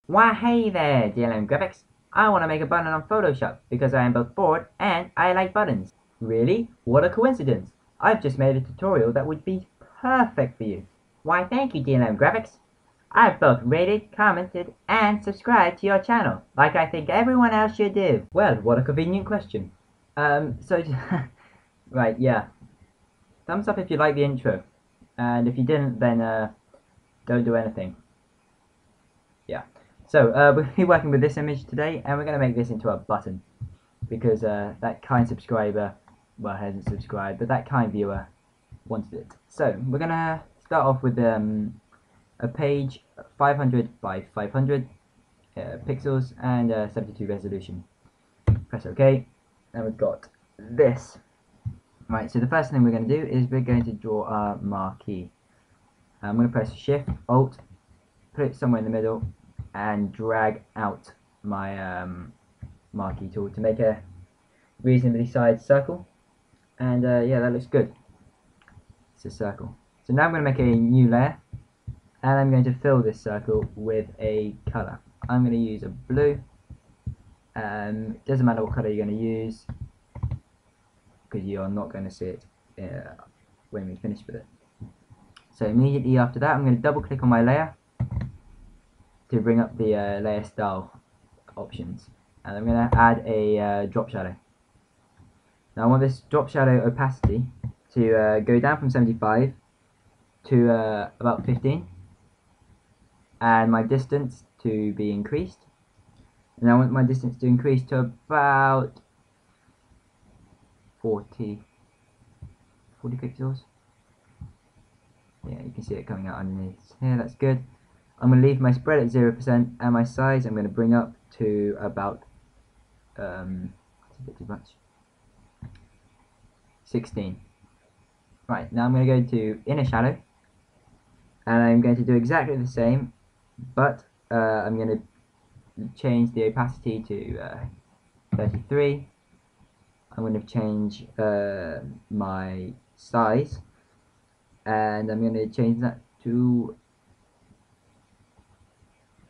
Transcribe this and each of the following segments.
Why hey there, DLMGRAPHIX. I want to make a button on Photoshop because I am both bored and I like buttons. Really? What a coincidence. I've just made a tutorial that would be perfect for you. Why thank you, DLMGRAPHIX. I've both rated, commented, and subscribed to your channel, like I think everyone else should do. Well, what a convenient question. Right, yeah. Thumbs up if you like the intro. And if you didn't, then, don't do anything. Yeah. So we'll be working with this image today, and we're going to make this into a button because that kind subscriber, well, hasn't subscribed, but that kind viewer wanted it. So we're going to start off with a page 500 by 500 pixels and 72 resolution. Press OK, and we've got this. Right, so the first thing we're going to do is we're going to draw our marquee. I'm going to press Shift, Alt, put it somewhere in the middle, and drag out my marquee tool to make a reasonably sized circle. And yeah, that looks good. It's a circle. So now I'm going to make a new layer, and I'm going to fill this circle with a color. I'm going to use a blue. It doesn't matter what color you're going to use because you're not going to see it when we finish with it. So immediately after that, I'm going to double click on my layer to bring up the layer style options, and I'm going to add a drop shadow. Now I want this drop shadow opacity to go down from 75 to about 15, and my distance to be increased, and I want my distance to increase to about 40 pixels. Yeah, you can see it coming out underneath here. That's good. I'm going to leave my spread at 0%, and my size I'm going to bring up to about it's a bit too much, 16. Right, now I'm going to go to inner shadow, and I'm going to do exactly the same, but I'm going to change the opacity to 33. I'm going to change my size, and I'm going to change that to,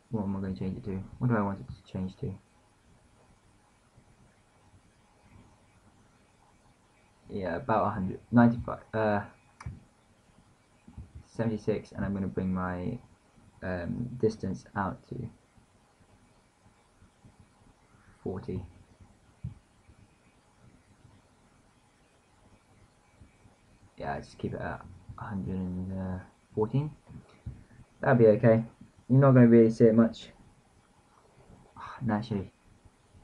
what am I going to change it to? What do I want it to change to? Yeah, about 100, 95, 76, and I'm going to bring my distance out to 40. Yeah, just keep it at 114. That'll be okay. You're not going to really see it much. Naturally,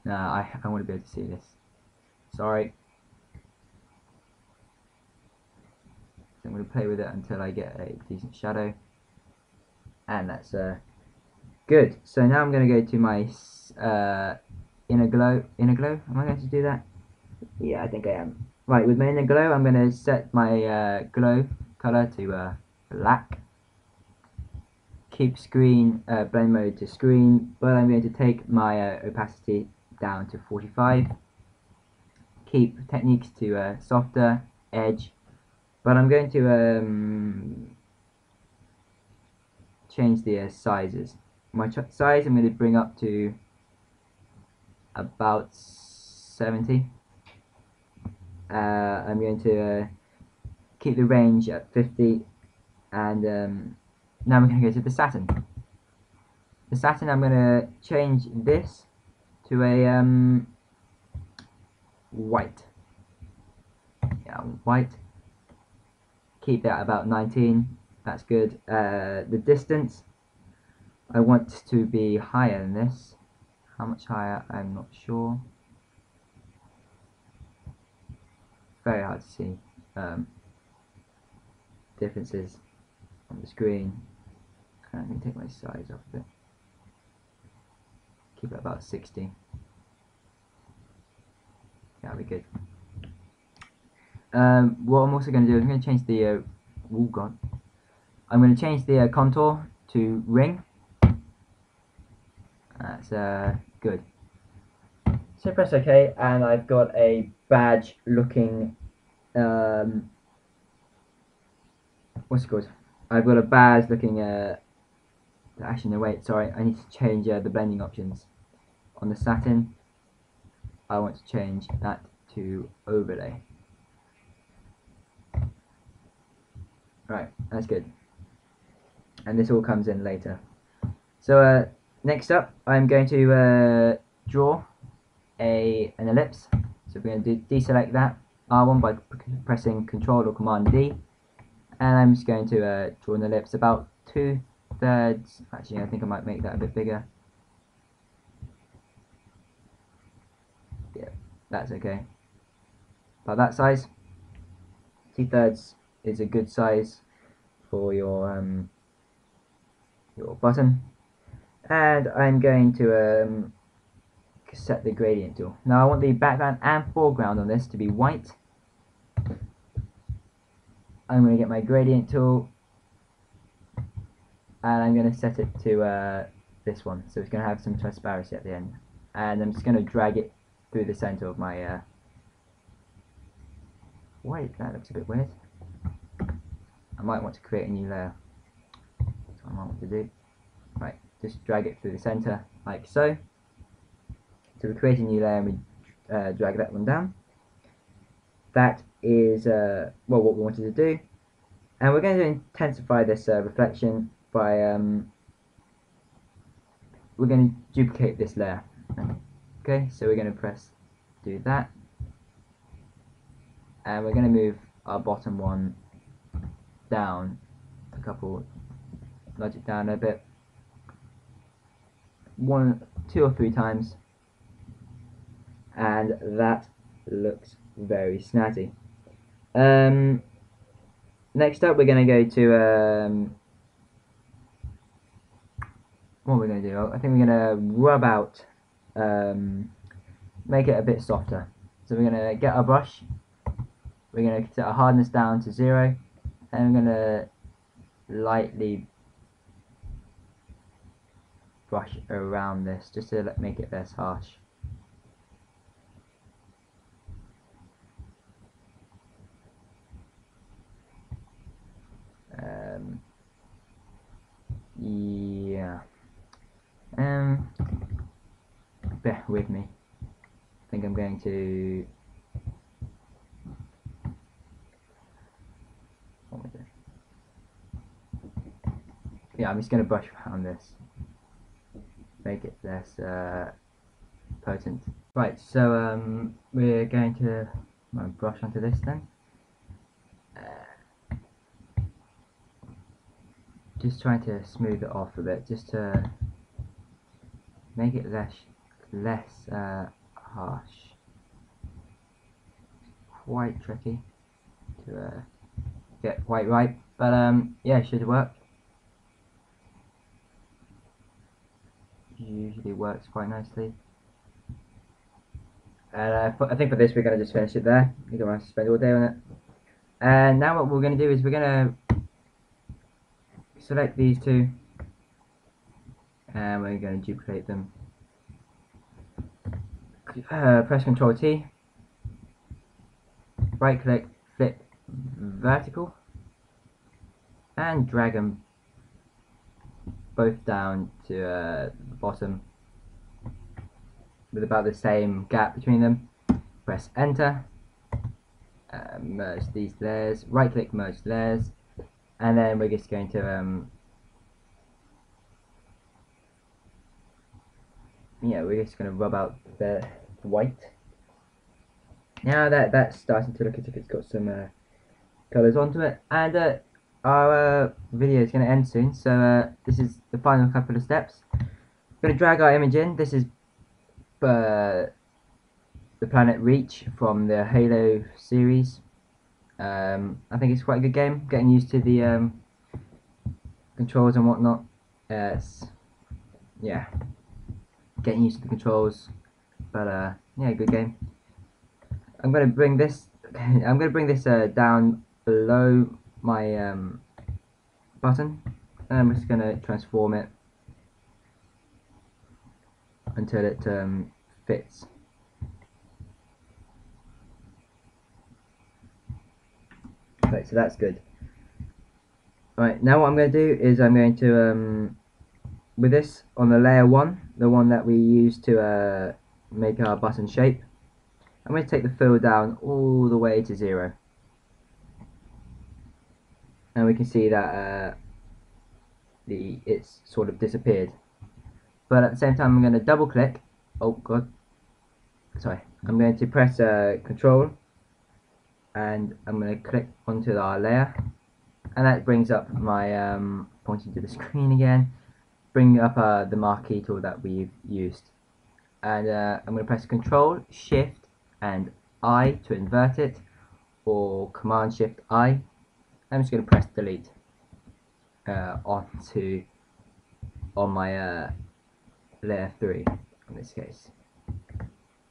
no, I want to be able to see this. Sorry. So I'm going to play with it until I get a decent shadow, and that's good. So now I'm going to go to my inner glow. Inner glow? Am I going to do that? Yeah, I think I am. Right, with my inner glow, I'm going to set my glow color to black. Keep screen blend mode to screen, but I'm going to take my opacity down to 45. Keep techniques to softer edge, but I'm going to change the sizes. My size I'm going to bring up to about 70. I'm going to keep the range at 50, and now we're going to go to the Saturn. The Saturn, I'm going to change this to a white. Yeah, white. Keep that about 19. That's good. The distance, I want to be higher than this. How much higher? I'm not sure. Very hard to see differences on the screen. I'm going to take my size off a bit. Keep it about 60. That'll be good. What I'm also going to do is I'm going to change the I'm going to change the contour to ring. That's good. So press OK, and I've got a badge looking what's it called? I've got a badge looking Actually, no, wait, sorry, I need to change the blending options. On the satin, I want to change that to overlay. Right, that's good. And this all comes in later. So next up, I'm going to draw an ellipse. So we're going to deselect that R1 by pressing Control or Command D, and I'm just going to draw an ellipse about 2/3. Actually, I think I might make that a bit bigger. Yeah, that's okay. About that size. 2/3 is a good size for your button, and I'm going to set the gradient tool. Now I want the background and foreground on this to be white. I'm going to get my gradient tool, and I'm going to set it to this one, so it's going to have some transparency at the end, and I'm just going to drag it through the center of my wait, that looks a bit weird. I might want to create a new layer. That's what I might want to do. Right, just drag it through the center like so. So we create a new layer and we drag that one down. That is well, what we wanted to do, and we're going to intensify this reflection by we're going to duplicate this layer. Okay, so we're going to press do that, and we're going to move our bottom one down a couple, nudge it down a bit, 1, 2 or 3 times, and that looks very snazzy. Next up, we're going to go to what we're going to do. I think we're going to rub out, make it a bit softer. So we're going to get our brush. We're going to set our hardness down to 0, and we're going to lightly brush around this just to make it less harsh. Yeah. Bear with me. I think I'm going to. What was it? Yeah, I'm just going to brush around this, make it less potent. Right, so we're going to brush onto this then. Just trying to smooth it off a bit, just to make it less harsh. Quite tricky to get quite right, but yeah, it should work. Usually works quite nicely. And I think for this we're going to just finish it there. You don't have to spend all day on it. And now what we're going to do is we're going to select these two, and we're going to duplicate them. Press Ctrl T, right click, flip vertical, and drag them both down to the bottom with about the same gap between them. Press enter, merge these layers, right click, merge layers, and then we're just going to yeah, we're just going to rub out the white. Now that's starting to look as if it's got some colours onto it, and our video is going to end soon, so this is the final couple of steps. We're going to drag our image in. This is the planet Reach from the Halo series. I think it's quite a good game, getting used to the controls and whatnot. Yeah, getting used to the controls, but yeah, good game. I'm going to bring this down below my button, and I'm just going to transform it until it fits. Right, so that's good. Right, now what I'm going to do is I'm going to with this on the layer 1, the one that we use to make our button shape, I'm going to take the fill down all the way to 0. And we can see that it's sort of disappeared. But at the same time, I'm going to double click. Oh god, sorry. I'm going to press Control, and I'm going to click onto our layer, and that brings up my pointing to the screen again. Bring up the marquee tool that we've used, and I'm going to press Control, Shift, and I to invert it, or Command Shift I. I'm just going to press Delete on my layer 3 in this case.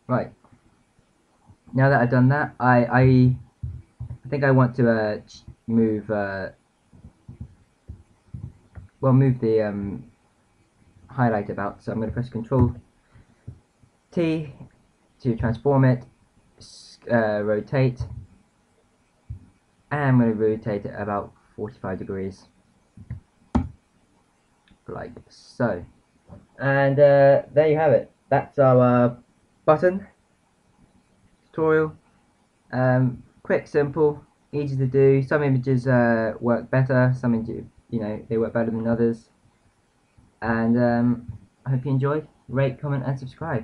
Right, now that I've done that, I think I want to move the highlight about, so I'm going to press Control T to transform it, rotate, and I'm going to rotate it about 45 degrees, like so. And there you have it. That's our button tutorial. Quick, simple, easy to do. Some images work better, some images, they work better than others. And I hope you enjoy. Rate, comment, and subscribe.